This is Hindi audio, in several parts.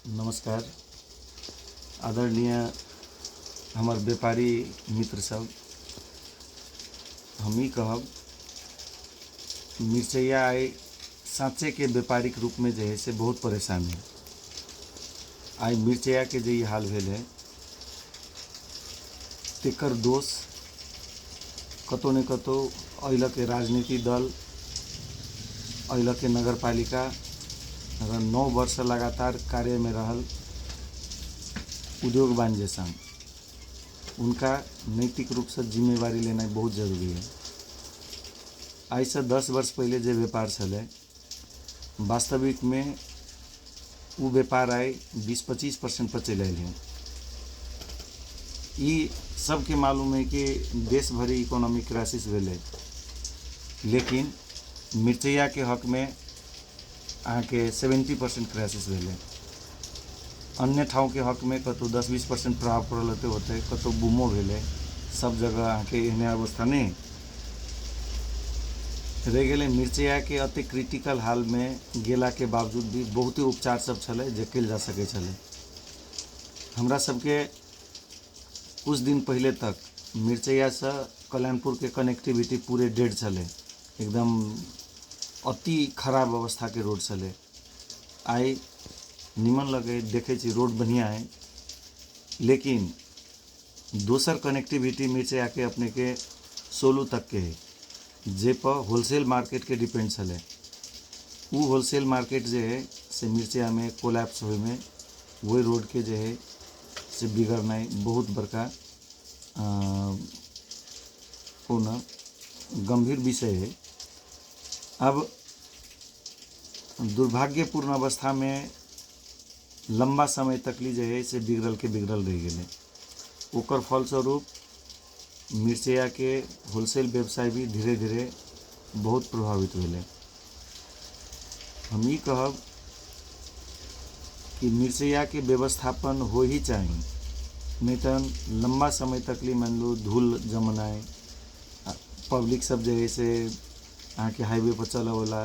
नमस्कार। आदरणीय हमार व्यापारी मित्र सब, हम ही कहब मिर्चैया आई साँचे के व्यापारिक रूप में जे है से बहुत परेशान है। आई मिर्चैया के जे हाल भेल है तेकर दोष कतो न कतो अइल के राजनीति दल, अइल के नगर पालिका अगर 9 वर्ष लगातार कार्य में रहल उद्योग वाणिज्य संघ, उनका नैतिक रूप से जिम्मेवारी लेना बहुत जरूरी है। आज से 10 वर्ष पहले जो व्यापार चले, वास्तविक में वो व्यापार आए 20-25% पर चल है। ये सबके मालूम है कि देश भरी इकोनॉमिक क्राइसिस भेले, लेकिन मिर्चैया के हक में आके 70% क्राइसिस भेले। अन्य ठाव के हक में कतो 10-20% प्रभाव पड़ते होते, कतो बूमो भेले। सब जगह आके एहने अवस्था नहीं रह गए। मिर्चैया के अति क्रिटिकल हाल में गेला के बावजूद भी बहुत ही उपचार सब छले जे कल जा सके छले। हमरा सबके कुछ दिन पहले तक मिर्चैया से कल्याणपुर के कनेक्टिविटी पूरे डेड छले, एकदम अति खराब अवस्था के रोड चले। आई निमन लगे देखे छी रोड बढ़िया है, लेकिन दोसर कनेक्टिविटी मिर्चैया के अपने के सोलू तक के है, जे पर होलसेल मार्केट के डिपेंड चले। वो होलसेल मार्केट जे है से मिर्चैया में कोलैप्स हुए में वही रोड के जे है से बिगड़ना बहुत बड़का पूर्ण गंभीर विषय है। अब दुर्भाग्यपूर्ण अवस्था में लंबा समय तक ली जे है से बिगड़ल के बिगड़ल रह गए। ओकर फलस्वरूप मिर्चैया के होलसेल व्यवसाय भी धीरे धीरे बहुत प्रभावित भेले। हम ये कहब कि मिर्चैया के व्यवस्थापन हो ही चाहिए, नहीं तो लंबा समय तक ली मान लो धूल जमनाए, पब्लिक सब जो है से आके हाईवे पर चला वाला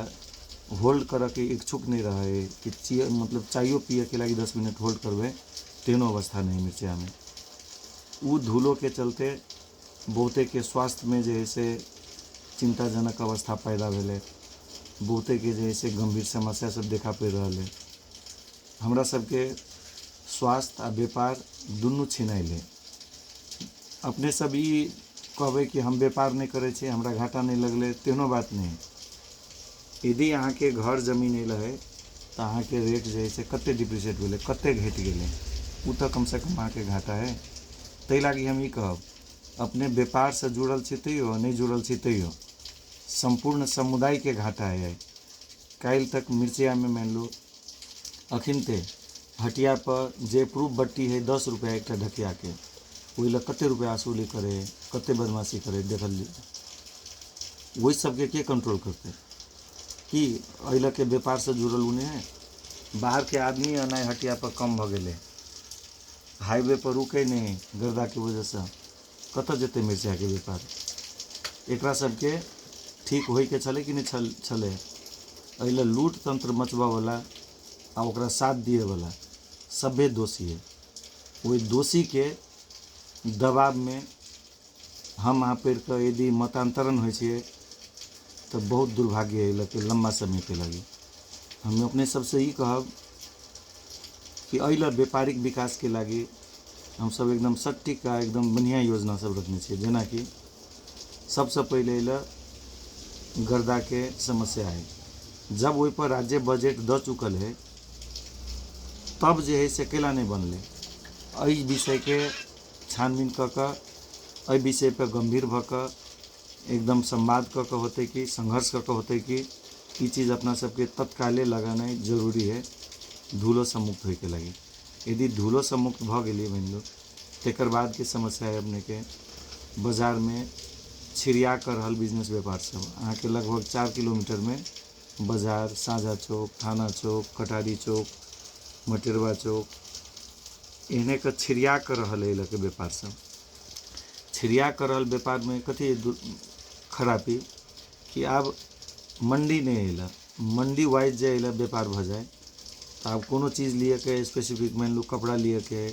होल्ड कर के इच्छुक नहीं रहे कि मतलब चाइयो पिए के लगी 10 मिनट होल्ड करवे, तेनो अवस्था नहीं मिर्चैया में। वो धूलों के चलते बहुते के स्वास्थ्य में जो है से चिंताजनक अवस्था पैदा भेले, बहुते के जो है से गंभीर समस्या सब देखा पड़ रहा है। हमरा सबके स्वास्थ्य आ व्यापार दुनू छिनाइले। अपने सब ई कहबे कि हम व्यापार नहीं करे छे, हमरा घाटा नहीं लगले, तेनो बात नहीं। यदि अहाँ के घर जमीन नहीं रहे तो अहाँ के रेट जो है से कते डिप्रिशिएट भेले, कते घट गए, वो तो कम से कम अहाँ के घाटा है। तै लागी हम ई कहब अपने व्यापार से जुड़ल छी तैयो, नहीं जुड़ल छी तैयो संपूर्ण समुदाय के घाटा है। काल तक मिर्चैया में मान लो अखिनते हटिया पर जे प्रूफ बट्टी है 10 रुपया एक ढकिया के, वही कते रुपया वसूली करे, कते बदमाशी करे, देखल वही सबके के कंट्रोल करते कि अइल के व्यापार से जुड़ल उन्हें बाहर के आदमी अनाय हटिया पर कम भ गए। हाईवे पर रुके नहीं गर्दा की वजह से कत जते मिर्चैया के व्यापार। एकरा सबके ठीक होई के चले कि नहीं चले, अइल लूट तंत्र मचबा वाला आ ओकरा साथ दिए वाला सभे दोषी है। वही दोषी के दबाव में हम यहाँ पर के यदि मतांतरण हो तो बहुत दुर्भाग्य है कि लंबा समय के लगी। हम अपने सबसे ही कहब कि अइल व्यापारिक विकास के लगी हम सब एकदम सटीक का एकदम बढ़िया योजना सब रखने छे। जेना कि सबसे पहले अइल गर्दा के समस्या है, जब वही पर राज्य बजट द चुकल है तब जे है से केला नहीं बनले। एहि विषय के छानबीन क विषय पर गंभीर भक एकदम संवाद क होते कि संघर्ष क होते कि ये चीज़ अपना सबके तत्काले लगाना जरूरी है धूलो से मुक्त होके लगी। यदि धूलो से मुक्त भ गई मान लो तेकर बाद के समस्या है अपने के बाजार में छिड़िया कर रहल बिजनेस व्यापार सब। अहाँ के लगभग 4 किलोमीटर में बाजार, साझा चौक, थाना चौक, कटारी चौक, मटेरवा चौक, इन्हें का छिड़िया कर रहल है के व्यापार सब। छिड़िया कर रहल व्यापार में कथी खराबी कि अब मंडी नहीं अल, मंडी वाइज जे अल व्यापार भ जाए तो आब कोनो चीज़ लिए के स्पेसिफिक मान लू कपड़ा लिए के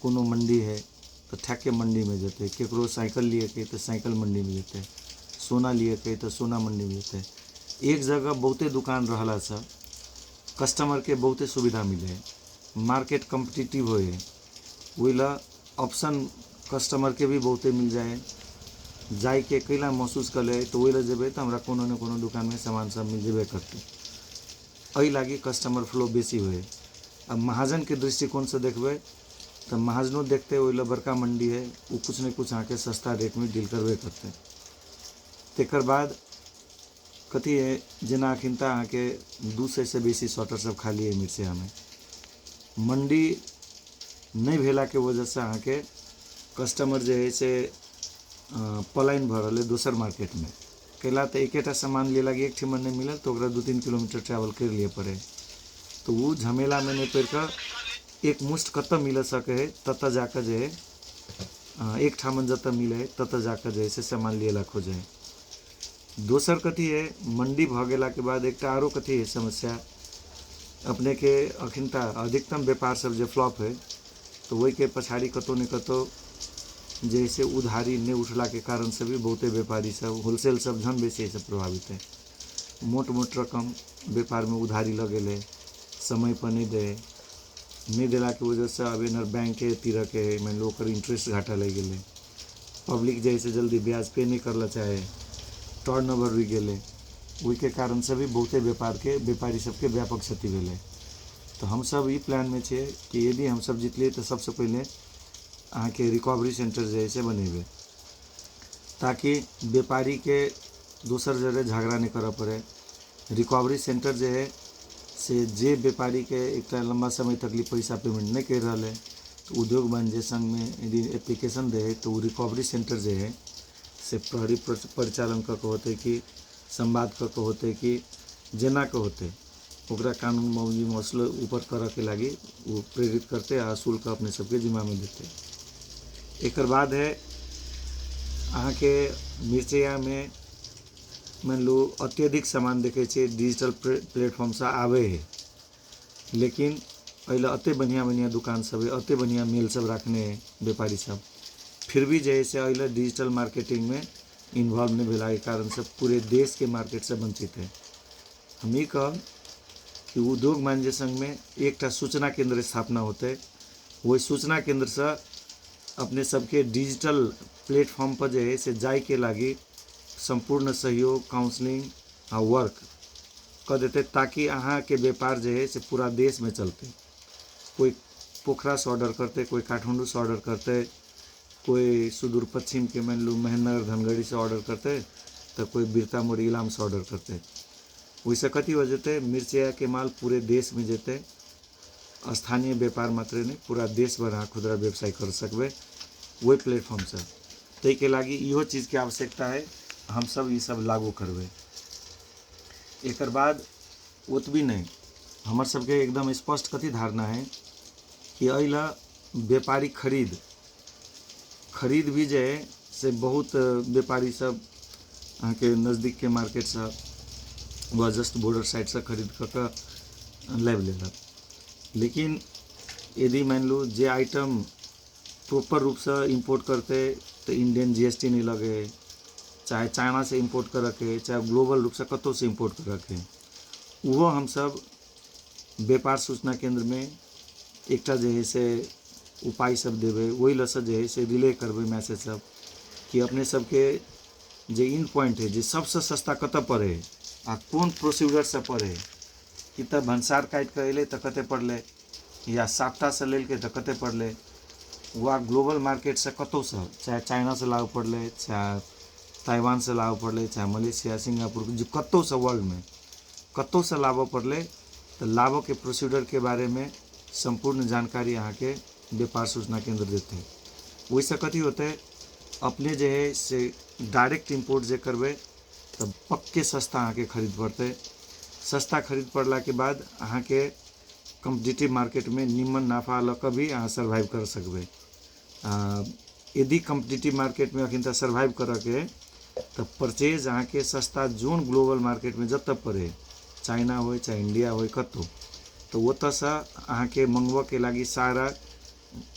कोनो मंडी है तो ठेके मंडी में जेते, केकरो साइकिल लिए के तो साइकिल मंडी में जेते, सोना लिए के तो सोना मंडी में जेते। एक जगह बहुते दुकान रहला से कस्टमर के बहुते सुविधा मिले, मार्केट कम्पिटिटिव होए, वहीला ऑप्शन कस्टमर के भी बहुते मिल जाए, जाए के कैला महसूस कर ले तो वहीला जेबे तो हमरा कोनो न कोनो दुकान में सामान सब मिल जेबे करते, एहि लागी कस्टमर फ्लो बेसी हुए। अब महाजन के दृष्टिकोण से देखबे तो महाजनों देखते वहीला बड़का मंडी है, वो कुछ न कुछ आके सस्ता रेट में डील करबे करते। तेकर बाद कथी है जेना अखिनता आके 200 से बेसी शटर सब खाली है मिर्चिया में, मंडी नहीं भेला के वजह से आके कस्टमर जे है से पलायन भ रहा है दोसर मार्केट में, कैला तो एकेटा सामान ले लगी एक ठिमन नहीं मिलल तो 2-3 किलोमीटर ट्रैवल कर लिए पड़े, तो वो झमेला में नहीं पड़ कर एक मुश्त कत मिल सके है तत जाकर जो है एक ठामन जत मिले तत जाकर जो है से सामान लिए खोजे। दोसर कथी है मंडी भ गेला के बाद एक आरो कथी है समस्या, अपने के अखिनता अधिकतम व्यापार सब जो फ्लॉप है तो वही के पछाड़ी कतो न कतो जैसे उधारी नहीं उठला के कारण से भी बहुते व्यापारी सब होलसेल सब झन बेसी से प्रभावित है। मोट मोट रकम व्यापार में उधारी लगेले, समय पर नहीं दिला के वजह से अब एनर बैंक के तीर के मान लो इंटरेस्ट घाटा लग गए, पब्लिक जैसे जल्दी ब्याज पे नहीं करला चाहे, टर्न ओवर भी गए, वही के कारण से भी बहुते व्यापारी सबके व्यापक क्षति भेले। तो हम सब ये प्लान में छे कि यदि हम सब जीतलिए तो सबसे पहले अहाँ के रिकवरी सेंटर जैसे बनेबे, ताकि व्यापारी के दोसर जगह झगड़ा नहीं करे पड़े। रिकवरी सेंटर जो है से जे व्यापारी के एक लंबा समय तक पैसा पेमेंट नहीं कर रहा है तो उद्योग वाणिज्य संघ में यदि एप्लीकेशन दे तो रिकवरी सेंटर जो है से प्रहरी परिचालन के होते कि संवाद के होते कि जेना के होते ओकरा कानून मौजी मसलो ऊपर करे के लगी वो प्रेरित करते आ शुल्क अपने सबके जिम्मा में देते। एकर बाद है अहाँ के मिर्चिया में मान लो अत्यधिक सामान देखे छे डिजिटल प्लेटफॉर्म से आवे है, लेकिन अल अत्ते बढ़िया दुकान सब है, अत्ते बढ़िया मेल सब रखने है व्यापारी सब, फिर भी जैसे अल डिजिटल मार्केटिंग में इन्वॉल्व नहीं भेला के कारण से पूरे देश के मार्केट से वंचित है। हम ये कहब कि उद्योग वाणिज्य संघ में एक सूचना केंद्र स्थापना होते, वही सूचना केंद्र से अपने सबके डिजिटल प्लेटफॉर्म पर जो है से जाए के लागी संपूर्ण सहयोग काउंसलिंग और वर्क कर देते, ताकि अहाँ के व्यापार जो है से पूरा देश में चलते। कोई पोखरा से ऑर्डर करते, कोई काठमांडू से ऑर्डर करते, कोई सुदूर पश्चिम के मान लो मेहनगर धनगढ़ी से ऑर्डर करते, तो कोई बिरता मोड़ इलाम से ऑर्डर करते। वैसे कथी हो जाते मिर्चिया के माल पूरे देश में जेते, स्थानीय व्यापार मात्र नहीं पूरा देश भर अहाँ खुदरा व्यवसाय कर सकबे वही प्लेटफॉर्म से। तै के लागी इहो चीज़ के आवश्यकता है, हम सब ये सब लागू करबे। एकर बाद ओतबी नहीं हमर सबके एकदम स्पष्ट कथी धारणा है कि अइला व्यापारी खरीद भी जे है से बहुत व्यापारी सब अहाँ के नज़दीक के मार्केट से व जस्ट बॉर्डर साइड से खरीद कर लाइव लेलक, लेकिन यदि मान लो जे आइटम प्रॉपर रूप से इंपोर्ट करते तो इंडियन जीएसटी नहीं लगे, चाहे चाइना से इंपोर्ट कर रखे चाहे ग्लोबल रूप से कतों से इंपोर्ट कर रखे, वो हम सब व्यापार सूचना केंद्र में एक जो है से उपाय सब देवे, वही लस जो है से रिले करबे मैसेज सब कि अपने सबके जे इन पॉइंट है जे सबसे सस्ता कत पड़े आ कौन प्रोसीजर से पड़े कि तब भंसार काट कर अले तो कते पड़ले या साप्ता से लेल के तो कते पड़ले, वह ग्लोबल मार्केट से कतों से चाहे चाइना से लाभ पड़ले चाहे ताइवान से लाभ पड़ले चाहे मलेशिया सिंगापुर जो कतों से वर्ल्ड में कतों से लाभ पड़ले, तो लाभ के प्रोसीजर के बारे में संपूर्ण जानकारी यहाँ के व्यापार सूचना केंद्र देते हैं। वैसे कथी होते अपने जो है से डायरेक्ट इंपोर्ट जे करबे तो पक्के सस्ता अहाँ के खरीद पड़ते, सस्ता खरीद पड़ला के बाद अहाँ के कम्पिटिटिव मार्केट में निम्न नाफा लक भी अहाँ सर्वाइव कर सकबे। यदि कम्पिटिटिव मार्केट में अखिन सर्वाइव कर के तो परचेज अहाँ के सस्ता जोन ग्लोबल मार्केट में जब तक पड़े चाइना हो चाहे इंडिया हो कतो तो ओतसँ अहाँके मंगबऽ के लागी सारा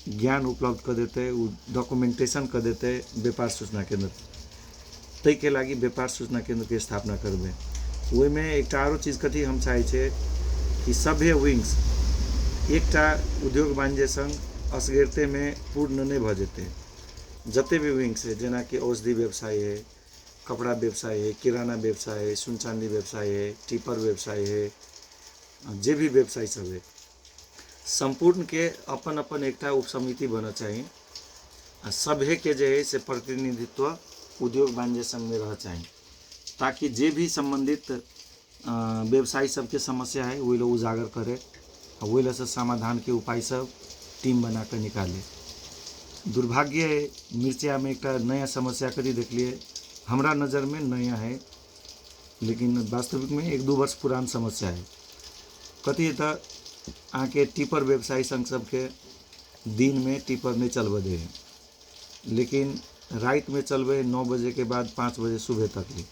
ज्ञान उपलब्ध कर देते, डॉक्यूमेंटेशन कर देते व्यापार सूचना केंद्र। तै के लागी व्यापार सूचना केंद्र के स्थापना करबे। ओहि में एक आरो चीज कथी हम चाहे छे कि सभे विंग्स एकटा उद्योग वाणिज्य संघ असगरते में पूर्ण नहीं भ जेते। जते भी विंग्स है, जेना कि औषधि व्यवसाय है, कपड़ा व्यवसाय है, किराना व्यवसाय है, सुन चांदी व्यवसाय है, टिपर व्यवसाय है, जे भी व्यवसाय सब है, संपूर्ण के अपन अपन एकटा उपसमिति बना चाहिए। सभे के जे है से प्रतिनिधित्व उद्योग वाणिज्य संघ में रह चाहिए, ताकि जे भी संबंधित व्यवसायी सबके समस्या है वही लोग उजागर करे, वही से समाधान के उपाय सब टीम बनाकर निकाले। दुर्भाग्य है मिर्चिया में एक नया समस्या करी देख लिए, हमरा नज़र में नया है, लेकिन वास्तविक में 1-2 वर्ष पुरान समस्या है। कथी तो आके टिपर व्यवसायी संघ सबके दिन में टिपर नहीं चलबे दे, लेकिन रात में चलबे 9 बजे के बाद 5 बजे सुबह तक ही।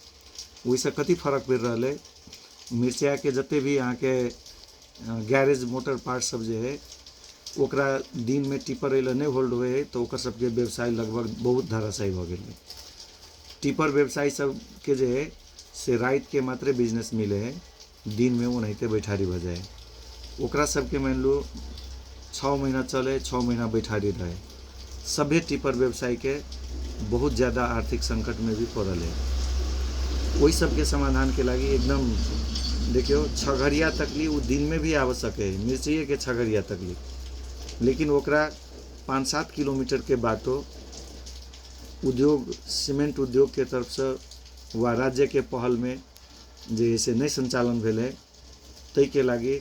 वैसे कथी फर्क पड़ रहा है, मिर्चिया के जते भी यहाँ के गैरेज मोटर पार्ट सब जे है ओकरा दिन में टिपर अल नहीं होल्ड हुए है, तो ओकर सबके व्यवसाय लगभग बहुत धराशायी भ गए। टिपर व्यवसायी सब के जे है से रात के मात्रे बिजनेस मिले है, दिन में वो नहीं ते बैठारी भ जाए। ओकरा सबके मान लो 6 महीना चले, 6 महीना बैठारी रहे। सभे टिपर व्यवसाय के बहुत ज़्यादा आर्थिक संकट में भी पड़ल है। वही सबके समाधान के लगी एकदम देखियो छगड़िया तकली वो दिन में भी आवश्यक है, मिर्चिए के छगड़िया तकली, लेकिन ओकरा 5-7 किलोमीटर के बाटो उद्योग सीमेंट उद्योग के तरफ से व राज्य के पहल में जैसे नहीं संचालन भेले, तै के लागी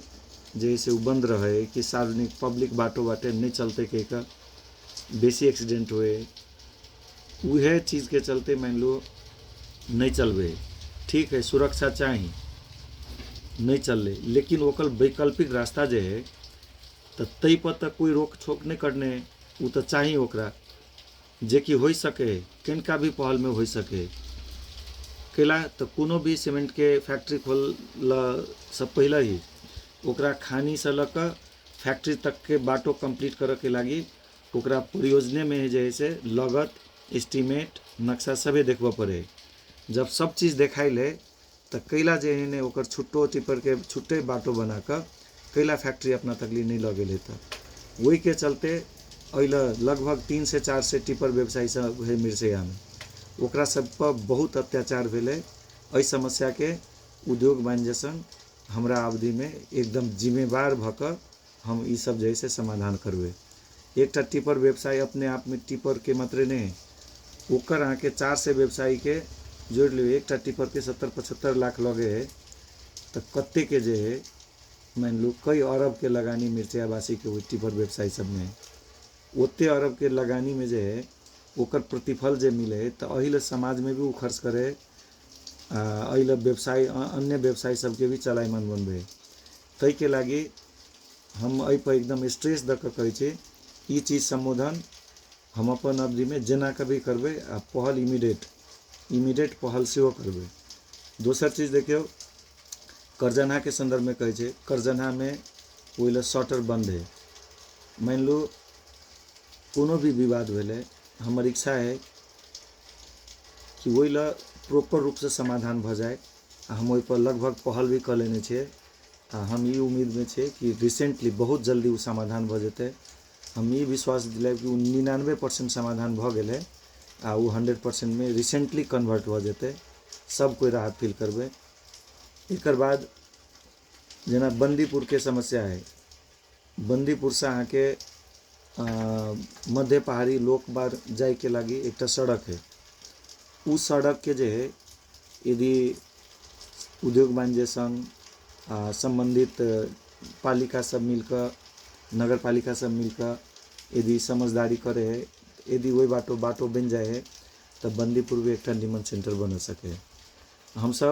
जैसे बंद रहे कि सार्वजनिक पब्लिक बाटो बाटे नहीं चलते के का बेसी एक्सीडेंट हुए, वह चीज़ के चलते मान लो नहीं चलबे। ठीक है, सुरक्षा चाहिए, नहीं चल, लेकिन ओकर वैकल्पिक रास्ता जे है तो तै पर तक कोई रोक छोक नहीं करने, वो तो चाहिए ओकरा जे कि हो सके, किनका भी पहल में हो सके। कैला तो कोनो भी सीमेंट के फैक्ट्री खोल सब पहले ही ओकरा खानी से लक फैक्ट्री तक के बाटो कंप्लीट करे के लागी ओकरा परियोजना में जैसे लागत एस्टीमेट नक्शा सभे देखबे पड़े। जब सब चीज़ देखाई ले तो कैला जे है ओकर छुट्टो टिपर के छुट्टे बाटो बना कर कैला फैक्ट्री अपना तकली नहीं लगे लेता। वही के चलते अल लगभग 3 से 4 से टिपर व्यवसायी सब है मिर्चिया में, ओकरा सब पर बहुत अत्याचार भेले। एहि समस्या के उद्योग वाणिज्य संघ हमरा अवधि में एकदम जिम्मेवार भकर हम ई सब जैसे समाधान करबे। एक टिपर व्यवसाय अपने आप में टिपर के मात्रे नहीं, ओकर अहाँ के 4 से व्यवसायी के जोड़ लियो, एक टिपर के 70-75 लाख लगे है, तो कत्ते के जे है मान लो कई अरब के लगानी मिर्चियावासी के टिपर व्यवसायी सब में, ओते अरब के लगानी में जे है ओकर प्रतिफल जे मिले तो अहिल समाज में भी वो खर्च करे, अहिल व्यवसाय अन्य व्यवसाय सबके भी चलायमान बनबे। तै के लागी हम एहि पर एकदम स्ट्रेस द के कहै छी ई चीज संबोधन हम अपन अवधि में जेना कभी करबे, आ पहल इमीडिएट पहल से करबे। दोसर चीज देखियो करजनहा के संदर्भ में कहे छे, करजनहा में ओइला शटर बंद है। मान लो कोनो भी विवाद भेले, हमर इच्छा है कि ओइला प्रॉपर रूप से समाधान भ जाए। हम ओइ पर लगभग पहल भी कर लेने छे। हम ये उम्मीद में छे कि रिसेंटली बहुत जल्दी वो समाधान भ जेते। हम ये विश्वास दिलाए कि 99% समाधान भ गेले आ वो 100% में रिसेंटली कन्वर्ट भ जेते, सब कोई राहत फील करबे। एकर बाद जेना बंदीपुर के समस्या है, बंदीपुर से अहाँ के मध्य पहाड़ी लोकबार जाए के लागी एक सड़क है। उस सड़क के जे है यदि उद्योग वाणिज्य संघ संबंधित पालिका सब मिलकर, नगर पालिका सब मिलकर यदि समझदारी करे है, यदि वही बाटो बन जाए है तो बंदीपुर भी एक निमन सेंटर बन सके। हम सब